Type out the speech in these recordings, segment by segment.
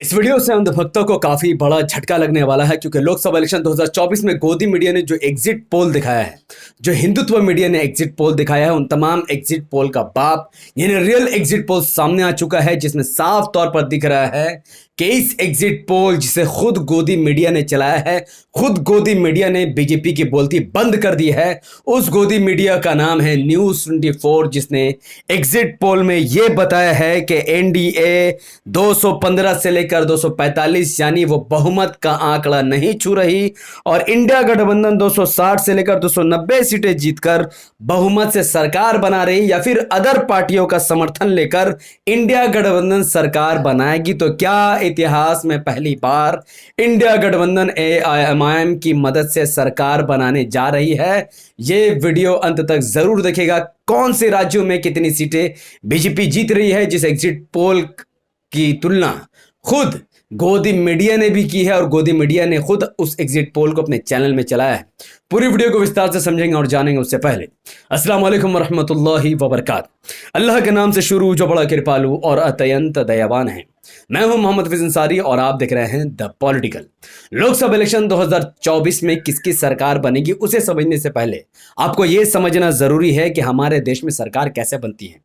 इस वीडियो से अंधभक्तों को काफी बड़ा झटका लगने वाला है क्योंकि लोकसभा इलेक्शन 2024 में गोदी मीडिया ने जो एग्जिट पोल दिखाया है, जो हिंदुत्व मीडिया ने एग्जिट पोल दिखाया है, उन तमाम एग्जिट पोल का बाप यानी रियल एग्जिट पोल सामने आ चुका है, जिसमें साफ तौर पर दिख रहा है कि इस एग्जिट पोल जिसे खुद गोदी मीडिया ने चलाया है, खुद गोदी मीडिया ने बीजेपी की बोलती बंद कर दी है। उस गोदी मीडिया का नाम है न्यूज 24, जिसने एग्जिट पोल में यह बताया है कि एनडीए 215 से लेकर 245 यानी वो बहुमत का आंकड़ा नहीं छू रही और इंडिया गठबंधन 260 से लेकर 290 सीटें जीतकर बहुमत से सरकार बना रही या फिर अदर पार्टियों का समर्थन लेकर इंडिया गठबंधन सरकार बनाएगी। तो क्या इतिहास में पहली बार इंडिया गठबंधन एआईएमआईएम की मदद से सरकार बनाने जा रही है? ये वीडियो अंत तक जरूर देखेगा। कौन से राज्यों में कितनी सीटें बीजेपी जीत रही है, जिस एग्जिट पोल की तुलना खुद गोदी मीडिया ने भी की है और गोदी मीडिया ने खुद उस एग्जिट पोल को अपने चैनल में चलाया है। पूरी वीडियो को विस्तार से समझेंगे और जानेंगे। उससे पहले अस्सलाम वालेकुम वरहमतुल्लाहि वबरकातुहू। अल्लाह के नाम से शुरू जो बड़ा कृपालु और अत्यंत दयावान है। मैं हूं मोहम्मद हफीज अंसारी और आप देख रहे हैं द पॉलिटिकल। लोकसभा इलेक्शन 2024 में किसकी सरकार बनेगी उसे समझने से पहले आपको यह समझना जरूरी है कि हमारे देश में सरकार कैसे बनती है।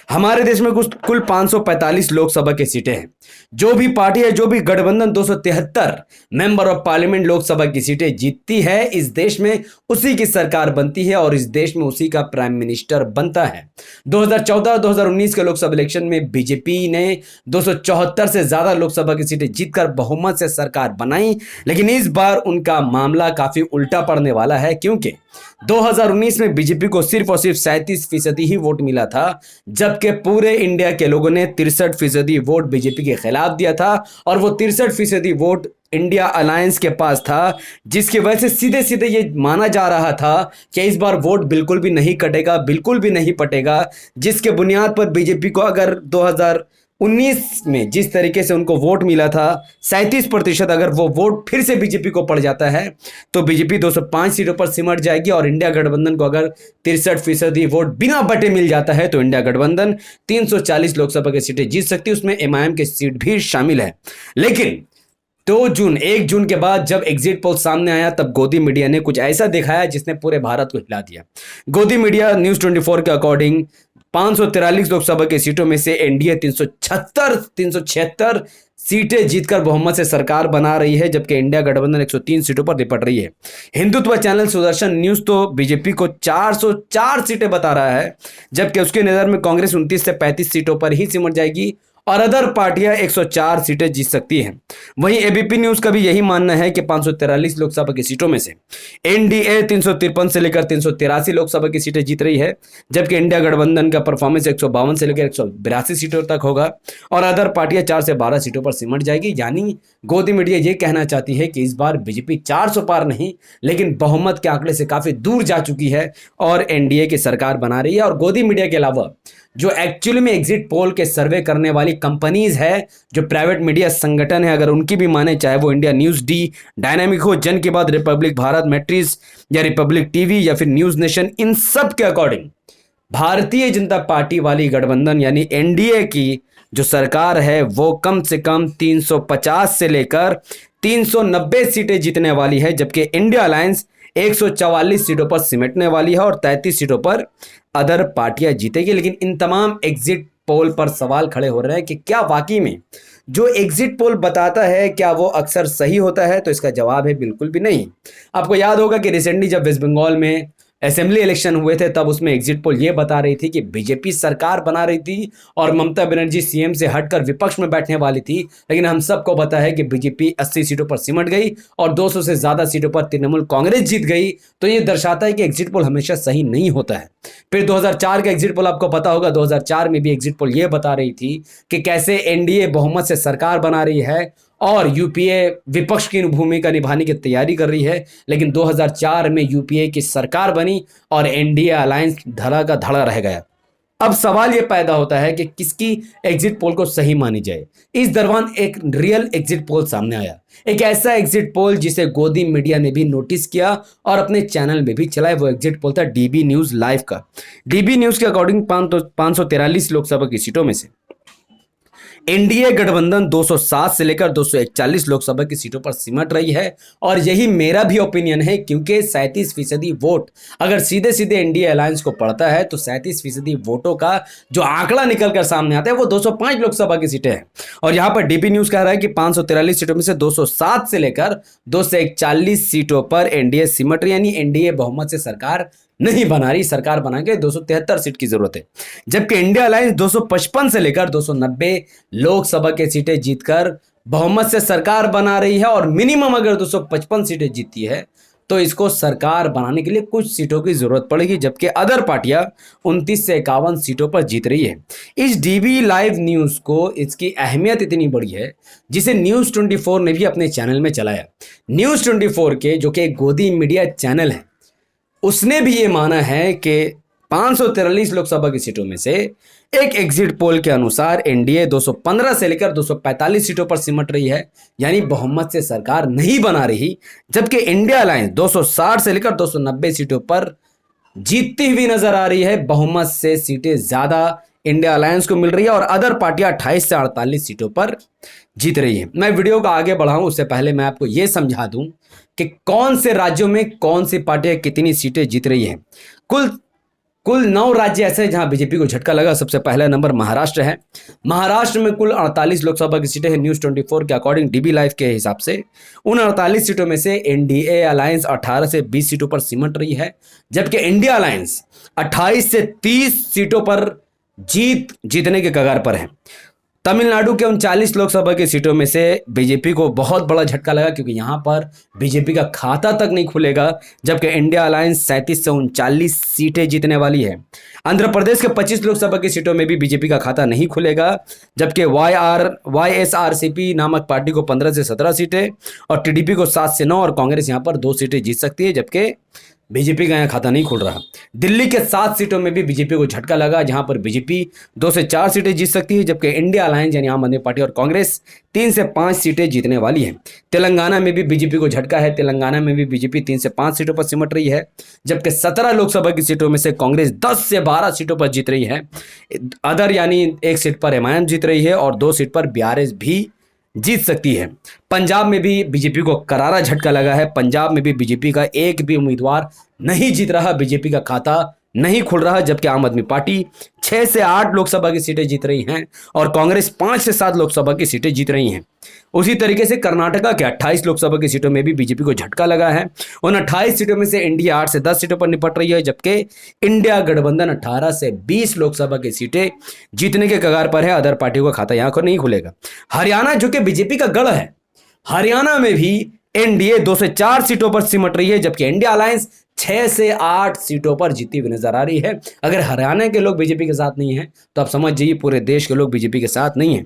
हमारे देश में कुल 545 लोकसभा की सीटें हैं। जो भी पार्टी है, जो भी गठबंधन 273 मेंबर ऑफ पार्लियामेंट लोकसभा की सीटें जीतती है, इस देश में उसी की सरकार बनती है और इस देश में उसी का प्राइम मिनिस्टर बनता है। 2014-2019 के लोकसभा इलेक्शन में बीजेपी ने 274 से ज्यादा लोकसभा की सीटें जीतकर बहुमत से सरकार बनाई, लेकिन इस बार उनका मामला काफी उल्टा पड़ने वाला है क्योंकि 2019 में बीजेपी को सिर्फ और सिर्फ 37% ही वोट मिला था, जबकि पूरे इंडिया के लोगों ने 63% वोट बीजेपी के खिलाफ दिया था और वो 63% वोट इंडिया अलायंस के पास था, जिसकी वजह से सीधे सीधे ये माना जा रहा था कि इस बार वोट बिल्कुल भी नहीं कटेगा, बिल्कुल भी नहीं पटेगा, जिसके बुनियाद पर बीजेपी को अगर 2019 में जिस तरीके से उनको वोट मिला था 37%, अगर वो वोट फिर से बीजेपी को पड़ जाता है तो बीजेपी 205 सीटों पर सिमट जाएगी और इंडिया गठबंधन को अगर 63% वोट बिना बटे मिल जाता है तो इंडिया गठबंधन 340 लोकसभा की सीटें जीत सकती है, उसमें एमआईएम की सीट भी शामिल है। लेकिन 1 जून के बाद जब एग्जिट पोल सामने आया तब गोदी मीडिया ने कुछ ऐसा दिखाया जिसने पूरे भारत को हिला दिया। गोदी मीडिया न्यूज 24 के अकॉर्डिंग 543 लोकसभा की सीटों में से एनडीए 376 सीटें जीतकर बहुमत से सरकार बना रही है, जबकि इंडिया गठबंधन 103 सीटों पर निपट रही है। हिंदुत्व चैनल सुदर्शन न्यूज तो बीजेपी को 404 सीटें बता रहा है, जबकि उसकी नजर में कांग्रेस 29 से 35 सीटों पर ही सिमट जाएगी और अदर पार्टियां 104 सीटें जीत सकती हैं। वहीं एबीपी न्यूज का भी यही मानना है कि 543 लोकसभा की सीटों में से एनडीए 353 से लेकर 383 लोकसभा की सीटें जीत रही है, जबकि इंडिया गठबंधन का परफॉर्मेंस 152 से लेकर 182 सीटों तक होगा और अदर पार्टियां 4 से 12 सीटों पर सिमट जाएगी। यानी गोदी मीडिया ये कहना चाहती है कि इस बार बीजेपी 400 पार नहीं लेकिन बहुमत के आंकड़े से काफी दूर जा चुकी है और एनडीए की सरकार बना रही है। और गोदी मीडिया के अलावा जो एक्चुअली में एग्जिट पोल के सर्वे करने वाली कंपनीज है, जो प्राइवेट मीडिया संगठन है, अगर उनकी भी माने, चाहे वो इंडिया न्यूज डी, डायनामिक हो, जन की बात, रिपब्लिक भारत, मैट्रिक्स या रिपब्लिक टीवी या फिर न्यूज नेशन, इन सब के अकॉर्डिंग भारतीय जनता पार्टी वाली गठबंधन यानी एनडीए की जो सरकार है वो कम से कम 350 से लेकर 390 सीटें जीतने वाली है, जबकि इंडिया अलायंस 144 सीटों पर सिमटने वाली है और 33 सीटों पर अदर पार्टियां जीतेगी। लेकिन इन तमाम एग्जिट पोल पर सवाल खड़े हो रहे हैं कि क्या वाकई में जो एग्जिट पोल बताता है क्या वो अक्सर सही होता है? तो इसका जवाब है बिल्कुल भी नहीं। आपको याद होगा कि रिसेंटली जब वेस्ट बंगाल में असेंबली इलेक्शन हुए थे तब उसमें एग्जिट पोल ये बता रही थी कि बीजेपी सरकार बना रही थी और ममता बनर्जी सीएम से हटकर विपक्ष में बैठने वाली थी, लेकिन हम सबको पता है कि बीजेपी 80 सीटों पर सिमट गई और 200 से ज्यादा सीटों पर तृणमूल कांग्रेस जीत गई। तो ये दर्शाता है कि एग्जिट पोल हमेशा सही नहीं होता है। फिर 2004 का एग्जिट पोल आपको पता होगा, 2004 में भी एग्जिट पोल ये बता रही थी कि कैसे एनडीए बहुमत से सरकार बना रही है और यूपीए विपक्ष की भूमिका निभाने की तैयारी कर रही है, लेकिन 2004 में यूपीए की सरकार बनी और एनडीए अलायंस धड़ा का धड़ा रह गया। अब सवाल यह पैदा होता है कि किसकी एग्जिट पोल को सही मानी जाए। इस दौरान एक रियल एग्जिट पोल सामने आया, एक ऐसा एग्जिट पोल जिसे गोदी मीडिया ने भी नोटिस किया और अपने चैनल में भी चलाया। वो एग्जिट पोल था डीबी न्यूज लाइव का। डीबी न्यूज के अकॉर्डिंग 543 लोकसभा की सीटों में से एनडीए गठबंधन 207 से लेकर 241 लोकसभा की सीटों पर सिमट रही है और यही मेरा भी ओपिनियन है, क्योंकि 37% वोट अगर सीधे सीधे एनडीए अलायंस को पड़ता है तो 37% वोटों का जो आंकड़ा निकल कर सामने आता है वो 205 लोकसभा की सीटें हैं। और यहां पर डीपी न्यूज कह रहा है कि 543 सीटों में से 207 से लेकर 241 सीटों पर एनडीए सिमट रही, यानी एनडीए बहुमत से सरकार नहीं बना रही, सरकार बना के 273 सीट की जरूरत है। जबकि इंडिया अलायंस 255 से लेकर 290 लोकसभा के सीटें जीतकर बहुमत से सरकार बना रही है और मिनिमम अगर 255 सीटें जीतती है तो इसको सरकार बनाने के लिए कुछ सीटों की जरूरत पड़ेगी, जबकि अदर पार्टियां 29 से 51 सीटों पर जीत रही है। इस डीबी लाइव न्यूज को इसकी अहमियत इतनी बड़ी है जिसे न्यूज 24 ने भी अपने चैनल में चलाया। न्यूज 24 के जो कि एक गोदी मीडिया चैनल है, उसने भी ये माना है कि 543 लोकसभा की सीटों में से एक एग्जिट पोल के अनुसार एनडीए 215 से लेकर 245 सीटों पर सिमट रही है, यानी बहुमत से सरकार नहीं बना रही। जबकि इंडिया अलायंस 260 से लेकर 290 सीटों पर जीतती हुई नजर आ रही है, बहुमत से सीटें ज्यादा इंडिया अलायंस को मिल रही है और अदर पार्टियां 28 से 48 सीटों पर जीत रही है। मैं वीडियो को आगे बढ़ाऊं उससे पहले मैं आपको यह समझा दूं कि कौन से राज्यों में कौन सी पार्टियां कितनी सीटें जीत रही हैं। कुल 9 राज्य ऐसे हैं जहां बीजेपी को झटका लगा। सबसे पहला नंबर महाराष्ट्र है। महाराष्ट्र में कुल 48 लोकसभा की सीटें हैं। न्यूज 24 के अकॉर्डिंग डीबी लाइव के हिसाब से उन 48 सीटों में से एनडीए अलायंस 18 से 20 सीटों पर सिमट रही है, जबकि इंडिया अलायंस 28 से 30 सीटों पर जीतने के कगार पर है। तमिलनाडु के 39 लोकसभा की सीटों में से बीजेपी को बहुत बड़ा झटका लगा, क्योंकि यहां पर बीजेपी का खाता तक नहीं खुलेगा, जबकि इंडिया अलायंस 37 से 39 सीटें जीतने वाली है। आंध्र प्रदेश के 25 लोकसभा की सीटों में भी बीजेपी का खाता नहीं खुलेगा, जबकि वाईएसआरसीपी नामक पार्टी को 15 से 17 सीटें और टीडीपी को 7 से 9 और कांग्रेस यहां पर 2 सीटें जीत सकती है, जबकि बीजेपी का यहाँ खाता नहीं खुल रहा। दिल्ली के 7 सीटों में भी बीजेपी को झटका लगा, जहां पर बीजेपी 2 से 4 सीटें जीत सकती है, जबकि इंडिया अलायंस यानी आम आदमी पार्टी और कांग्रेस 3 से 5 सीटें जीतने वाली है। तेलंगाना में भी बीजेपी को झटका है। तेलंगाना में भी बीजेपी 3 से 5 सीटों पर सिमट रही है, जबकि 17 लोकसभा की सीटों में से कांग्रेस 10 से 12 सीटों पर जीत रही है। अदर यानी 1 सीट पर एमआईएम जीत रही है और 2 सीट पर बीआरएस भी जीत सकती है। पंजाब में भी बीजेपी को करारा झटका लगा है। पंजाब में भी बीजेपी का एक भी उम्मीदवार नहीं जीत रहा, बीजेपी का खाता नहीं खुल रहा, जबकि आम आदमी पार्टी 6 से 8 लोकसभा की सीटें जीत रही हैं और कांग्रेस 5 से 7 लोकसभा की सीटें जीत रही हैं। उसी तरीके से कर्नाटका के 28 लोकसभा की सीटों में भी बीजेपी को झटका लगा है। उन 28 सीटों में से इंडिया 8 से 10 सीटों पर निपट रही है, जबकि इंडिया गठबंधन 18 से 20 लोकसभा की सीटें जीतने के कगार पर है। अदर पार्टियों का खाता यहां को नहीं खुलेगा। हरियाणा जो कि बीजेपी का गढ़ है, हरियाणा में भी एनडीए 2 से 4 सीटों पर सिमट रही है, जबकि इंडिया अलायंस 6 से 8 सीटों पर जीती हुई नजर आ रही है। अगर हरियाणा के लोग बीजेपी के साथ नहीं हैं तो आप समझ जाइए पूरे देश के लोग बीजेपी के साथ नहीं हैं।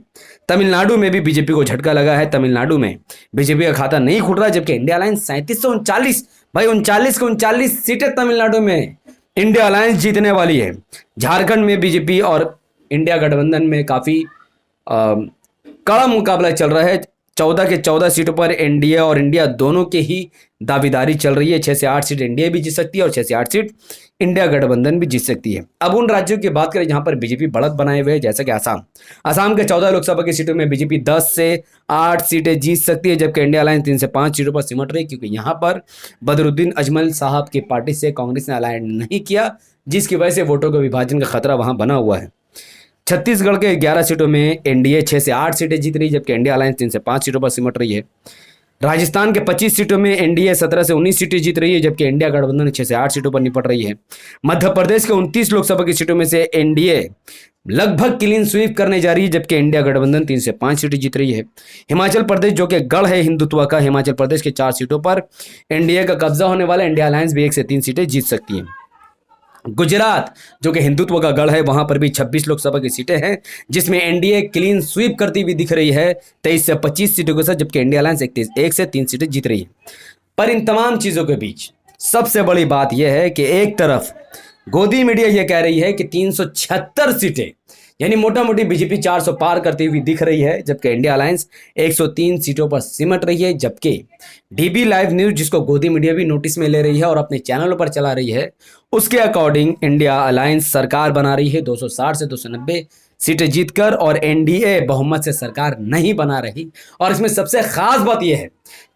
तमिलनाडु में भी बीजेपी को झटका लगा है। तमिलनाडु में बीजेपी का खाता नहीं खुल रहा, जबकि इंडिया अलायंस 37 से 39, भाई 39 के 39 सीटें तमिलनाडु में इंडिया अलायंस जीतने वाली है। झारखंड में बीजेपी और इंडिया गठबंधन में काफी कड़ा मुकाबला चल रहा है। 14 के 14 सीटों पर एनडीए और इंडिया दोनों के ही दावेदारी चल रही है। 6 से 8 सीट एनडीए भी जीत सकती है और 6 से 8 सीट इंडिया गठबंधन भी जीत सकती है। अब उन राज्यों की बात करें जहां पर बीजेपी बढ़त बनाए हुए है, जैसे कि आसाम के 14 लोकसभा की सीटों में बीजेपी 10 से 8 सीटें जीत सकती है, जबकि इंडिया अलायंस 3 से 5 सीटों पर सिमट रही है, क्योंकि यहां पर बदरुद्दीन अजमल साहब की पार्टी से कांग्रेस ने अलायंस नहीं किया, जिसकी वजह से वोटों के विभाजन का खतरा वहां बना हुआ है। छत्तीसगढ़ के 11 सीटों में एनडीए 6 से 8 सीटें जीत रही है, जबकि इंडिया अलायंस 3 से 5 सीटों पर सिमट रही है। राजस्थान के 25 सीटों में एनडीए 17 से 19 सीटें जीत रही है, जबकि इंडिया गठबंधन 6 से 8 सीटों पर निपट रही है। मध्य प्रदेश के 29 लोकसभा की सीटों में से एनडीए लगभग क्लीन स्वीप करने जा रही है, जबकि इंडिया गठबंधन 3 से 5 सीटें जीत रही है। हिमाचल प्रदेश जो कि गढ़ है हिंदुत्व का, हिमाचल प्रदेश के 4 सीटों पर एनडीए का कब्जा होने वाला है। इंडिया अलायंस भी 1 से 3 सीटें जीत सकती है। गुजरात जो कि हिंदुत्व का गढ़ है, वहां पर भी 26 लोकसभा की सीटें हैं, जिसमें एनडीए क्लीन स्वीप करती हुई दिख रही है 23 से 25 सीटों के साथ, जबकि इंडिया अलायंस 1 से 3 सीटें जीत रही है। पर इन तमाम चीजों के बीच सबसे बड़ी बात यह है कि एक तरफ गोदी मीडिया यह कह रही है कि 376 सीटें यानी मोटा मोटी बीजेपी 400 पार करती हुई दिख रही है, जबकि इंडिया अलायंस 103 सीटों पर सिमट रही है। जबकि डीबी लाइव न्यूज, जिसको गोदी मीडिया भी नोटिस में ले रही है और अपने चैनलों पर चला रही है, उसके अकॉर्डिंग इंडिया अलायंस सरकार बना रही है। 260 से 290 सीटें जीतकर और एनडीए बहुमत से सरकार नहीं बना रही। और इसमें सबसे खास बात यह है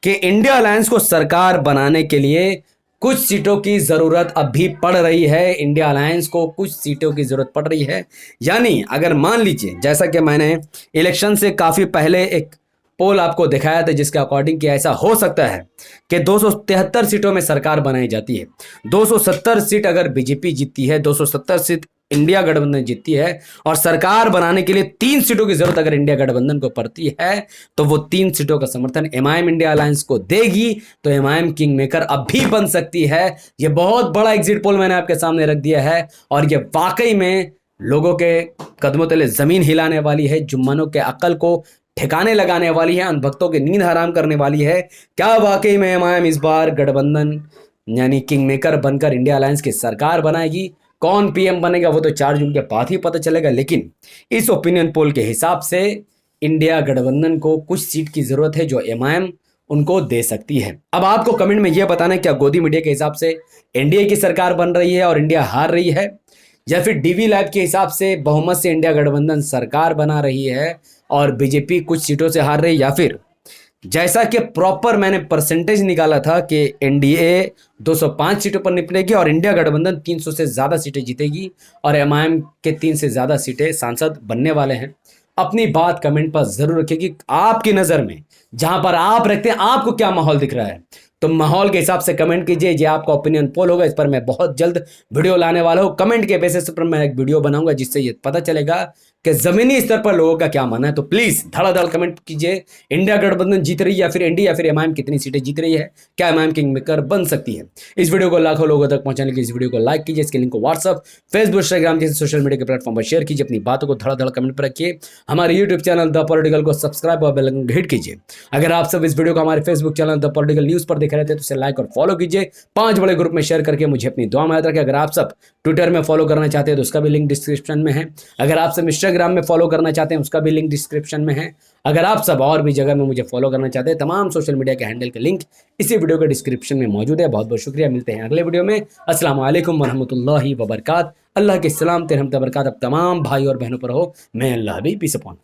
कि इंडिया अलायंस को सरकार बनाने के लिए कुछ सीटों की जरूरत अब भी पड़ रही है। इंडिया अलायंस को कुछ सीटों की जरूरत पड़ रही है। यानी अगर मान लीजिए, जैसा कि मैंने इलेक्शन से काफी पहले एक पोल आपको दिखाया था जिसके अकॉर्डिंग कि ऐसा हो सकता है कि 273 सीटों में सरकार बनाई जाती है। 270 सीट अगर बीजेपी जीतती है, 270 सीट इंडिया गठबंधन जीतती है और सरकार बनाने के लिए 3 सीटों की जरूरत अगर इंडिया गठबंधन को पड़ती है तो वो 3 सीटों का समर्थन एमआईएम इंडिया अलायंस को देगी। तो एमआईएम किंग मेकर अब भी बन सकती है। ये बहुत बड़ा एग्जिट पोल मैंने आपके सामने रख दिया है और ये वाकई में लोगों के कदमों तले जमीन हिलाने वाली है, जुम्मनों के अकल को ठिकाने लगाने वाली है, अनभक्तों की नींद हराम करने वाली है। क्या वाकई में एमआईएम इस बार गठबंधन यानी किंग मेकर बनकर इंडिया अलायंस की सरकार बनाएगी? कौन पीएम बनेगा वो तो 4 जून के बाद ही पता चलेगा, लेकिन इस ओपिनियन पोल के हिसाब से इंडिया गठबंधन को कुछ सीट की जरूरत है जो एमआईएम उनको दे सकती है। अब आपको कमेंट में यह बताना है क्या गोदी मीडिया के हिसाब से एनडीए की सरकार बन रही है और इंडिया हार रही है, या फिर डीवी लैब के हिसाब से बहुमत से इंडिया गठबंधन सरकार बना रही है और बीजेपी कुछ सीटों से हार रही है, या फिर जैसा कि प्रॉपर मैंने परसेंटेज निकाला था कि एनडीए 205 सीटों पर निपटेगी और इंडिया गठबंधन 300 से ज्यादा सीटें जीतेगी और एमआईएम के 3 से ज्यादा सीटें सांसद बनने वाले हैं। अपनी बात कमेंट पर जरूर रखिए कि आपकी नजर में जहां पर आप रखते हैं आपको क्या माहौल दिख रहा है। तो माहौल के हिसाब से कमेंट कीजिए। ये आपका ओपिनियन पोल होगा, इस पर मैं बहुत जल्द वीडियो लाने वाला हूं। कमेंट के बेसिस पर मैं एक वीडियो बनाऊंगा जिससे ये पता चलेगा कि जमीनी स्तर पर लोगों का क्या मानना है। तो प्लीज धड़ाधड़ कमेंट कीजिए, इंडिया गठबंधन जीत रही है या फिर एनडीए या फिर एमआईएम कितनी सीटें जीत रही है, क्या एमआईएम किंग मेकर बन सकती है। इस वीडियो को लाखों लोगों तक पहुंचाने के लिए इस वीडियो को लाइक कीजिए, इसके लिंक को व्हाट्सअप, फेसबुक, इंस्टाग्राम जैसे सोशल मीडिया के प्लेटफॉर्म पर शेयर कीजिए। अपनी बातों को धड़ाधड़ कमेंट पर रखिए। हमारे यूट्यूब चैनल द पॉलिटिकल को सब्सक्राइब और बेल आइकन हिट कीजिए। अगर आप सब इस वीडियो को हमारे Facebook channel the political news पर देख रहे थे तो इसे लाइक और फॉलो कीजिए। 5 बड़े ग्रुप में शेयर करके मुझे अपनी दुआ में याद रखें। अगर आप सब ट्विटर में फॉलो करना चाहते हैं तो उसका भी लिंक डिस्क्रिप्शन में है। अगर आप सब इंस्टाग्राम में फॉलो करना चाहते हैं उसका भी लिंक डिस्क्रिप्शन में है। अगर आप सब और भी जगह में मुझे फॉलो करना चाहते हैं, तमाम सोशल मीडिया के हैंडल के लिंक इसी वीडियो के डिस्क्रिप्शन में मौजूद है। बहुत बहुत शुक्रिया। मिलते हैं अगले वीडियो में। अस्सलाम वालेकुम वरहमतुल्लाहि वबरकात। अल्लाह के सलाम तेरहमत बरकात अब तमाम भाई और बहनों पर हो। मैं अल्लाह भी पीस अपॉन अस।